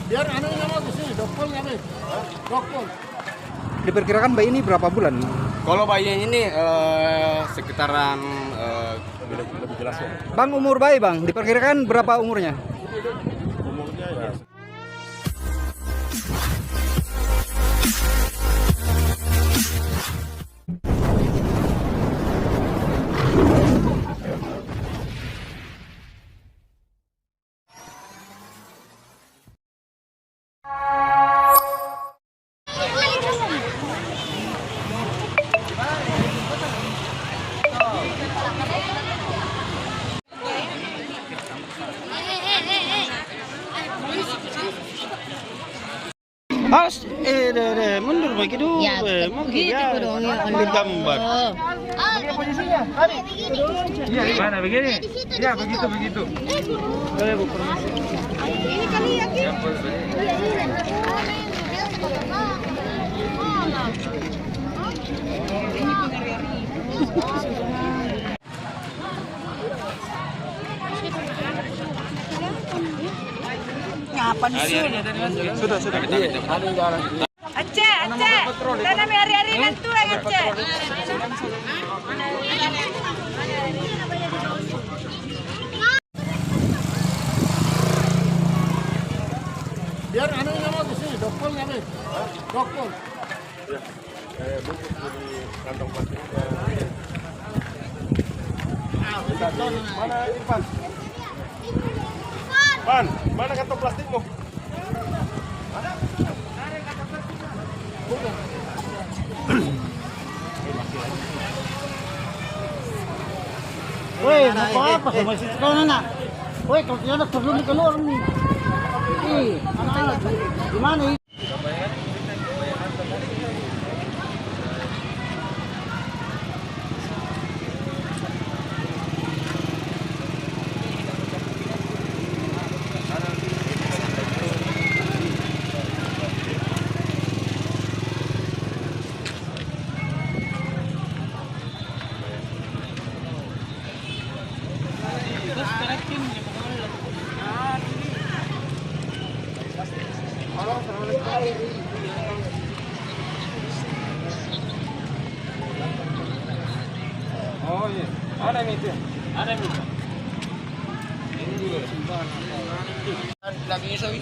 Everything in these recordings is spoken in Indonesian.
Biar anunya mau ke sini, dokpol nggak be? Dokpol. Diperkirakan bayi ini berapa bulan? Kalau bayinya ini sekitaran lebih jelas ya. Bang, umur bayi bang, diperkirakan berapa umurnya? Umurnya ya. Harus mundur begitu. Ya, begitu dong ya. Ambil gambar. Posisinya, Mana begini? Ya begitu. Ini kali ya, Ki. Ngapain sih? Sudah. Aceh. Tanam hari-hari nanti lagi Aceh. biar anunya mau ke sini, dokpol nggak be? Dokpol. Bungkus di kantong plastiknya. Mana Irfan? Pan, mana kantong plastikmu? Woi, apa sama si sekolah nak? Woi, kalau tidak perlu keluar nih. Anak-anak, gimana ini? Oh iya. Ada itu. Ini juga. Lagi sawi.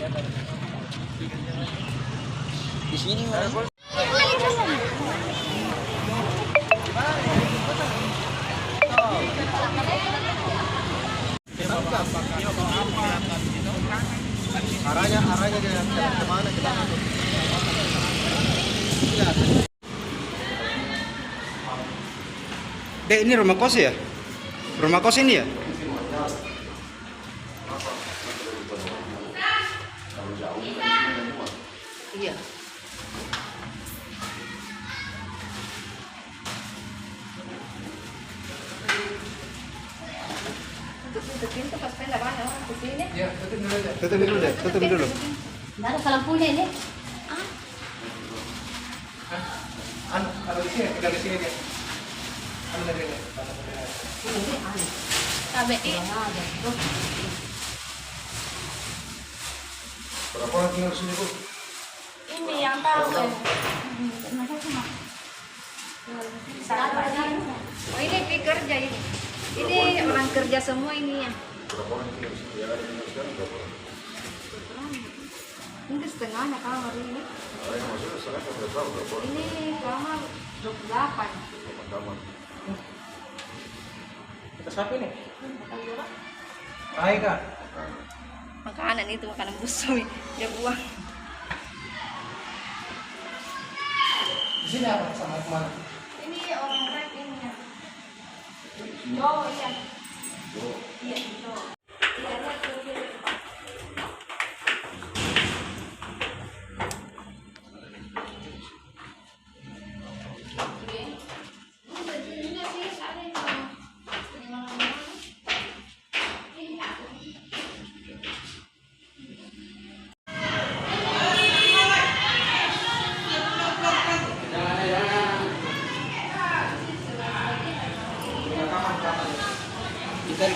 Di sini mana? Arahnya ke mana? Dek, ini rumah kos ya? Rumah kos ini ya? Iya. Tutup pintu pas pindah banyak orang ke sini. Iya, tutup dulu. Nggak ada lampunya ini. Kalau di sini, tinggal di sini deh. Sampai Berapa orang tinggal di sini, Bu? ini yang tahu. Oh ini pekerja ini. Ini orang kerja semua ini ya. Ini setengahnya kamar ini. Ini kamar 28. Kita siapa ini? Hai, Kak. Makanan itu makanan busuk dia buang. Di sini apa? Sama kemana? Ini orang rek ini ya. Oh iya. Iya itu. Iya itu.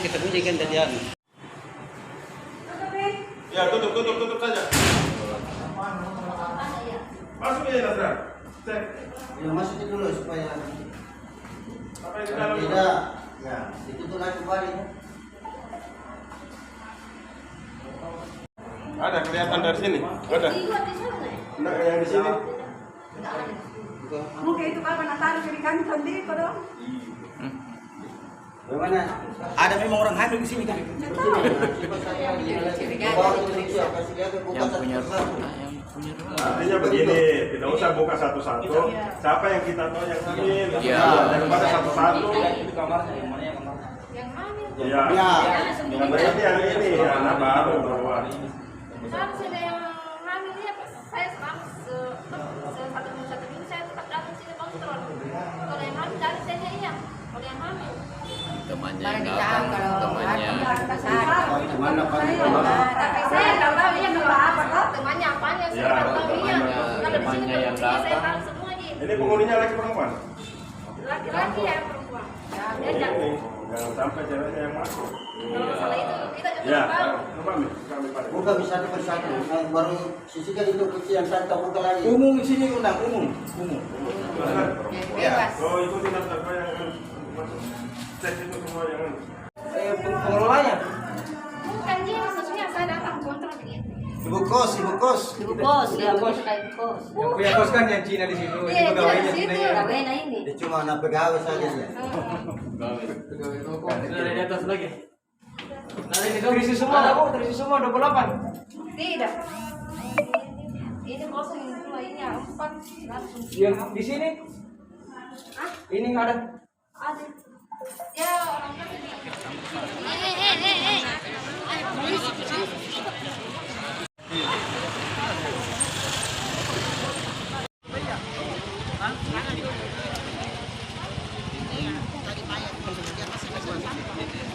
Kita bunyikan tadi. Ya, tutup saja. Masuk aja Nasra. Cek. Ya masukin dulu supaya Apa yang di dalam? tidak. Ya, ditutup lagi kembali. Ada kelihatan dari sini. Ada. Enggak yang di sini. Mungkin itu kalau nataruh jadi kami sendiri kok dong. Bagaimana? Ada memang orang hamil di sini kan? Yang punya rumah. Artinya begini, tidak usah buka satu-satu. Siapa yang kita tahu yang hamil? Iya. Daripada satu-satu. Yang hamil. Iya. Yang berarti yang ini anak baru bawaan. Harus ada yang hamil ya, saya selama satu minggu saya tetap datang sini kontrol. Kalau yang hamil cari saya iya. Kalau yang hamil. Temannya yang datang, temannya. Mana Pak? Saya nggak tahu ya kalau apa toh. Temannya apanya saya nggak tahu ya. Kalau di sini Temannya yang saya datang. tahu semua ji. Ini penghuninya laki perempuan? Laki-laki ya perempuan. Dia Ini, jangan sampai ceweknya yang masuk. kalau salah itu kita juga Ya, tahu. kami pada. Buka bisa satu persatu. Nah, baru sisihkan itu kecil yang satu buka lagi. Umum di sini undang umum. Bebas. Oh, ikuti daftar yang masuk. Cek itu semua yang Pengelolanya. Bukan ji, maksudnya saya datang kontrol begini. Ibu kos. Ibu kos, ya bos kayak kos. Yang punya kos kan yang Cina di situ. Ini Iya, pegawainya di Cina situ. ya. Pegawainya ini. Dia cuma anak pegawai saja dia. Ada di atas lagi. Terisi semua, Bu. Terisi semua 28. Tidak. Ini kosong yang dua ini 4 langsung. Yang di sini? Hah? Ini nggak ada. Ada. Ya orang kan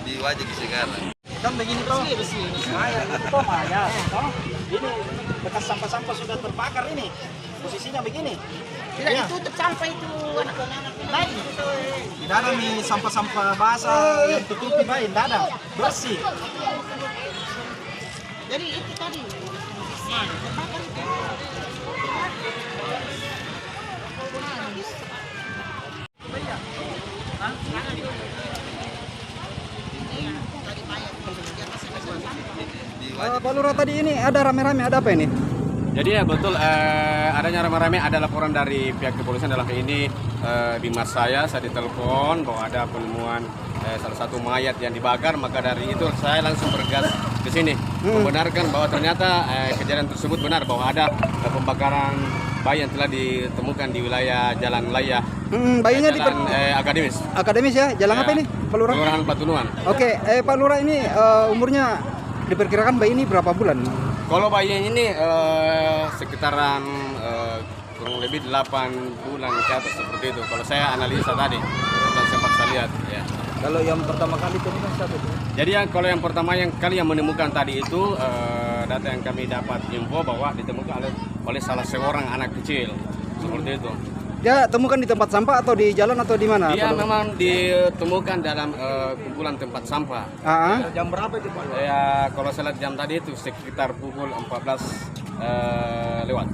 Di wajah sekarang. Kan begini toh. Toh Maya. Toh. Ini bekas sampah-sampah sudah terbakar ini. Posisinya begini. Tidak ditutup sampah itu anak-anak lain. Tidak ada nih sampah-sampah basah yang tutupi baik, tidak ada. Bersih. Jadi itu tadi. Terbakar itu. Pak Lurah tadi ini ada rame-rame, ada apa ini? Jadi ya betul adanya rame-rame, ada laporan dari pihak kepolisian dalam hal ini di mas saya ditelepon bahwa ada penemuan salah satu mayat yang dibakar, maka dari itu saya langsung bergegas ke sini membenarkan bahwa ternyata kejadian tersebut benar, bahwa ada pembakaran bayi yang telah ditemukan di wilayah Jalan Laya. Bayinya di Jalan Akademis. Akademis ya? Jalan apa ini, Pak Lurah? Kelurahan Patunuan. Oke, Pak Lurah ini umurnya diperkirakan bayi ini berapa bulan? Kalau bayi ini sekitaran kurang lebih 8 bulan ke atas seperti itu. Kalau saya analisa tadi, dan sempat saya lihat. Ya. Kalau yang pertama kali temukan siapa itu? Jadi kalau yang pertama kali yang menemukan tadi itu data yang kami dapat info bahwa ditemukan oleh salah seorang anak kecil seperti itu. Dia temukan di tempat sampah atau di jalan atau di mana? Dia Pak Lurah? memang ditemukan dalam kumpulan tempat sampah. Jam berapa itu Pak? Ya kalau saya lihat jam tadi itu sekitar pukul 14 lewat.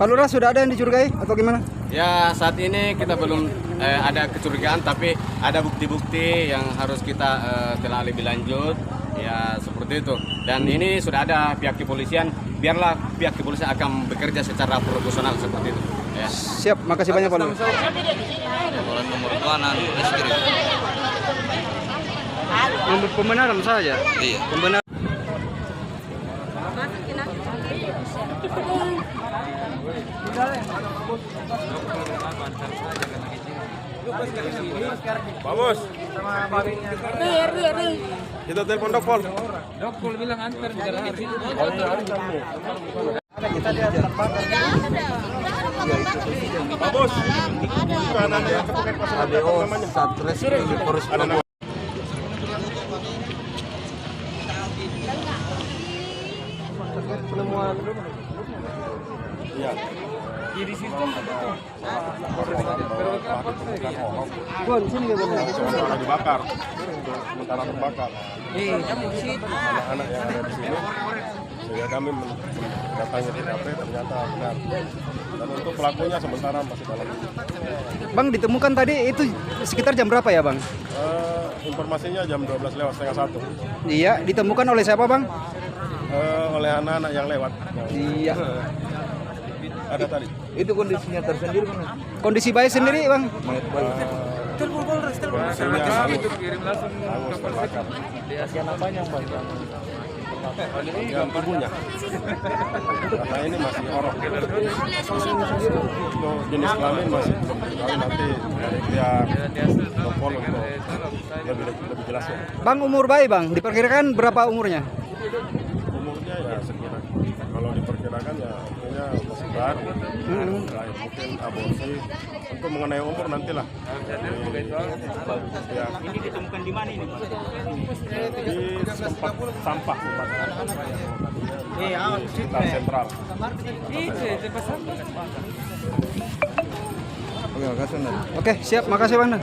Pak Lurah sudah ada yang dicurigai atau gimana? Ya saat ini kita belum ada kecurigaan, tapi ada bukti-bukti yang harus kita telah lebih lanjut. Ya seperti itu. Dan ini sudah ada pihak kepolisian, biarlah pihak kepolisian akan bekerja secara profesional seperti itu. Ya. Siap, makasih banyak Pak Lurah. Laporan nomor kanan, reskrim. Pembenaran saja. Iya. Pembenaran. Pak Bos. Kita telepon Dokpol. Dokpol bilang antar di jalan itu. Kita lihat terbakar. Pak Bos. Kanan ya, ketukan pasar namanya. Satreskrim di Polres Ada nama. Iya. Di situ betul. Sementara dibakar. Sementara terbakar. Anak-anak yang ada di sini Sehingga kami mendatangi TKP ternyata benar. Dan untuk pelakunya sementara masih dalam. Bang, ditemukan tadi itu sekitar jam berapa ya, Bang? Informasinya jam 12 lewat setengah 1. Iya, ditemukan oleh siapa, Bang? Oleh anak-anak yang lewat. Iya. Ada tadi. Itu kondisinya tersendiri kan? Kondisi bayi sendiri, Bang? Kondisinya Kirim langsung hangus terbakar. bagian apanya Bang? Yang tubuhnya. Karena ini masih orok. Untuk jenis kelamin masih belum diketahui, nanti dari pihak Dokpol untuk lebih jelasnya. Bang, umur bayi, Bang, diperkirakan berapa umurnya? Umurnya ya sekitar, kalau diperkirakan ya umurnya masih baru. Mungkin aborsi. Untuk mengenai umur nantilah. Ya. Ini ditemukan di mana ini, Pak? Di tempat sampah sekitar sentral. Oke, siap. Makasih, Bang.